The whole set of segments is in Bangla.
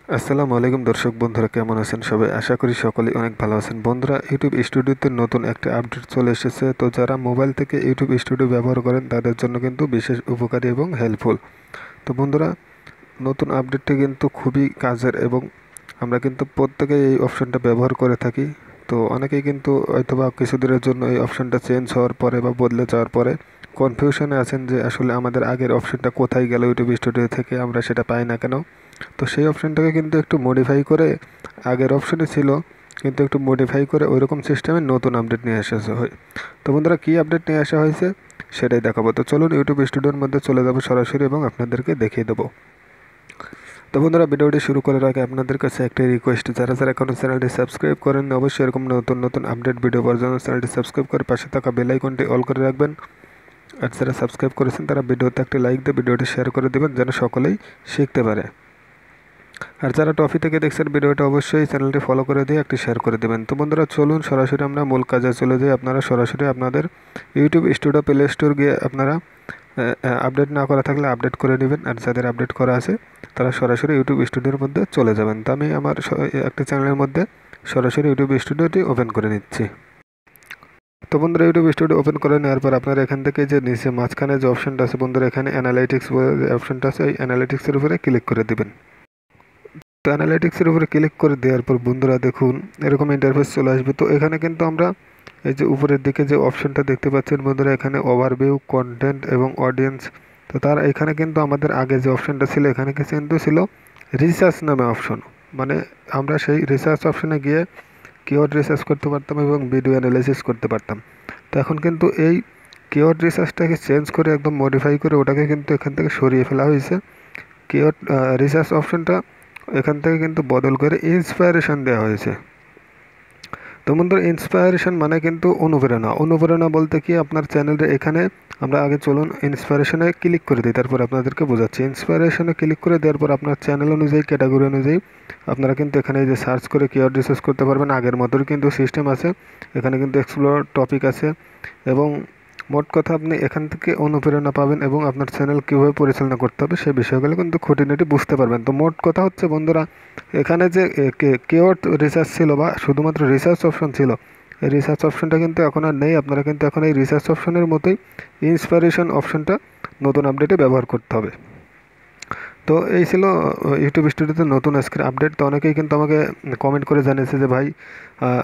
আসসালামু আলাইকুম দর্শক বন্ধুরা, কেমন আছেন সবাই? আশা করি সকলেই অনেক ভালো আছেন। বন্ধুরা, ইউটিউব স্টুডিওতে নতুন একটা আপডেট চলে এসেছে। তো যারা মোবাইল থেকে ইউটিউব স্টুডিও ব্যবহার করেন তাদের জন্য কিন্তু বিশেষ উপকারী এবং হেল্পফুল। তো বন্ধুরা, নতুন আপডেটটি কিন্তু খুবই কাজের এবং আমরা কিন্তু প্রত্যেকেই এই অপশনটা ব্যবহার করে থাকি। তো অনেকেই কিন্তু হয়তোবা কিছুদিনের জন্য এই অপশনটা চেঞ্জ হওয়ার পরে বা বদলে যাওয়ার পরে কনফিউশনে আছেন যে আসলে আমাদের আগের অপশনটা কোথায় গেল, ইউটিউব স্টুডিও থেকে আমরা সেটা পাই না কেন। তো সেই অপশনটাকে কিন্তু একটু মডিফাই করে, আগের অপশনে ছিল কিন্তু একটু মডিফাই করে ওইরকম সিস্টেমে নতুন আপডেট নিয়ে আসা হয়। তো বন্ধুরা, কী আপডেট নিয়ে আসা হয়েছে সেটাই দেখাবো। তো চলুন ইউটিউব স্টুডিওর মধ্যে চলে যাবো সরাসরি এবং আপনাদেরকে দেখিয়ে দেবো। তো বন্ধুরা, ভিডিওটি শুরু করার আগে আপনাদের কাছে একটা রিকোয়েস্ট, যারা যারা এখনও চ্যানেলটি সাবস্ক্রাইব করেন অবশ্যই এরকম নতুন নতুন আপডেট ভিডিও পাওয়ার জন্য চ্যানেলটি সাবস্ক্রাইব করে পাশে থাকা বেল আইকনটি অল করে রাখবেন। আর যারা সাবস্ক্রাইব করেছেন তারা ভিডিওতে একটি লাইক দিয়ে ভিডিওটি শেয়ার করে দেবেন যেন সকলেই শিখতে পারে। আর যারা টপি থেকে দেখছেন ভিডিওটা অবশ্যই চ্যানেলটি ফলো করে দিয়ে একটি শেয়ার করে দেবেন। তো বন্ধুরা, চলুন সরাসরি আমরা মূল কাজে চলে যাই। আপনারা সরাসরি আপনাদের ইউটিউব স্টুডিও প্লে স্টোর গিয়ে আপনারা আপডেট না করা থাকলে আপডেট করে নেবেন, আর যাদের আপডেট করা আছে তারা সরাসরি ইউটিউব স্টুডিওর মধ্যে চলে যাবেন। তো আমি আমার একটা চ্যানেলের মধ্যে সরাসরি ইউটিউব স্টুডিওটি ওপেন করে নিচ্ছি। তো বন্ধুরা, ইউটিউব স্টুডিও ওপেন করে নেওয়ার পর আপনারা এখান থেকে যে নিচে মাঝখানে যে অপশনটা আছে বন্ধুরা, এখানে অ্যানালাইটিক্স যে অপশনটা আছে এই অ্যানালাইটিক্সের উপরে ক্লিক করে দিবেন। তো অ্যানালাইটিক্সের উপরে ক্লিক করে দেওয়ার পর বন্ধুরা দেখুন এরকম ইন্টারফেস চলে আসবে। তো এখানে কিন্তু আমরা এই যে উপরের দিকে যে অপশনটা দেখতে পাচ্ছেন বন্ধুরা, এখানে ওভারভিউ, কন্টেন্ট এবং অডিয়েন্স। তো তার এখানে কিন্তু আমাদের আগে যে অপশনটা ছিল এখানে কিন্তু ছিল রিসার্চ নামে অপশন। মানে আমরা সেই রিসার্চ অপশনে গিয়ে কিওয়ার্ড রিসার্চ করতে পারতাম এবং ভিডিও অ্যানালাইসিস করতে পারতাম। তো এখন কিন্তু এই কিওয়ার্ড রিসার্চটাকে চেঞ্জ করে একদম মডিফাই করে ওটাকে কিন্তু এখান থেকে সরিয়ে ফেলা হয়েছে। কিওয়ার্ড রিসার্চ অপশনটা এখান থেকে কিন্তু বদল করে ইন্সপায়ারেশন দেওয়া হয়েছে। তো বন্ধুরা, ইন্সপায়ারেশন মানে কিন্তু অনুপ্রেরণা। অনুপ্রেরণা বলতে কি, আপনার চ্যানেলের এখানে আমরা আগে চলুন ইন্সপায়ারেশনে ক্লিক করে দিই, তারপর আপনাদেরকে বোঝাচ্ছি। ইন্সপায়ারেশনে ক্লিক করে দেওয়ার পর আপনার চ্যানেল অনুযায়ী, ক্যাটাগরি অনুযায়ী আপনারা কিন্তু এখানে এই যে সার্চ করে কিওয়ার্ড রিসার্চ করতে পারবেন। আগের মতোই কিন্তু সিস্টেম আছে, এখানে কিন্তু এক্সপ্লোর টপিক আছে এবং মোট কথা আপনি এখান থেকে অনুপ্রেরণা পাবেন এবং আপনার চ্যানেল কীভাবে পরিচালনা করতে হবে সেই বিষয়গুলো কিন্তু খুঁটিনাটি বুঝতে পারবেন। তো মোট কথা হচ্ছে বন্ধুরা, এখানে যে কিওয়ার্ড রিসার্চ ছিল বা শুধুমাত্র রিসার্চ অপশন ছিল, এই রিসার্চ অপশনটা কিন্তু এখন আর নেই। আপনারা কিন্তু এখন এই রিসার্চ অপশনের মতোই ইন্সপায়ারেশন অপশনটা নতুন আপডেটে ব্যবহার করতে হবে। তো এই ছিল ইউটিউব স্টুডিওতে নতুন আজকের আপডেট। তো অনেকেই কিন্তু আমাকে কমেন্ট করে জানিয়েছে যে ভাই,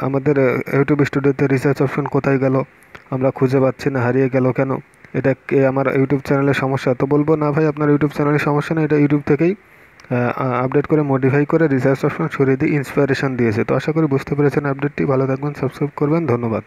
আমাদের ইউটিউব স্টুডিওতে রিসার্চ অপশন কোথায় গেল, আমরা খুঁজে পাচ্ছি না, হারিয়ে গেল কেন, এটা আমার ইউটিউব চ্যানেলের সমস্যা? তো বলবো না ভাই, আপনার ইউটিউব চ্যানেলের সমস্যা না, এটা ইউটিউব থেকেই আপডেট করে মডিফাই করে রিসার্চ অপশন সরিয়ে দিয়ে ইন্সপায়ারেশন দিয়েছে। তো আশা করি বুঝতে পেরেছেন আপডেটটি। ভালো থাকবেন, সাবস্ক্রাইব করবেন, ধন্যবাদ।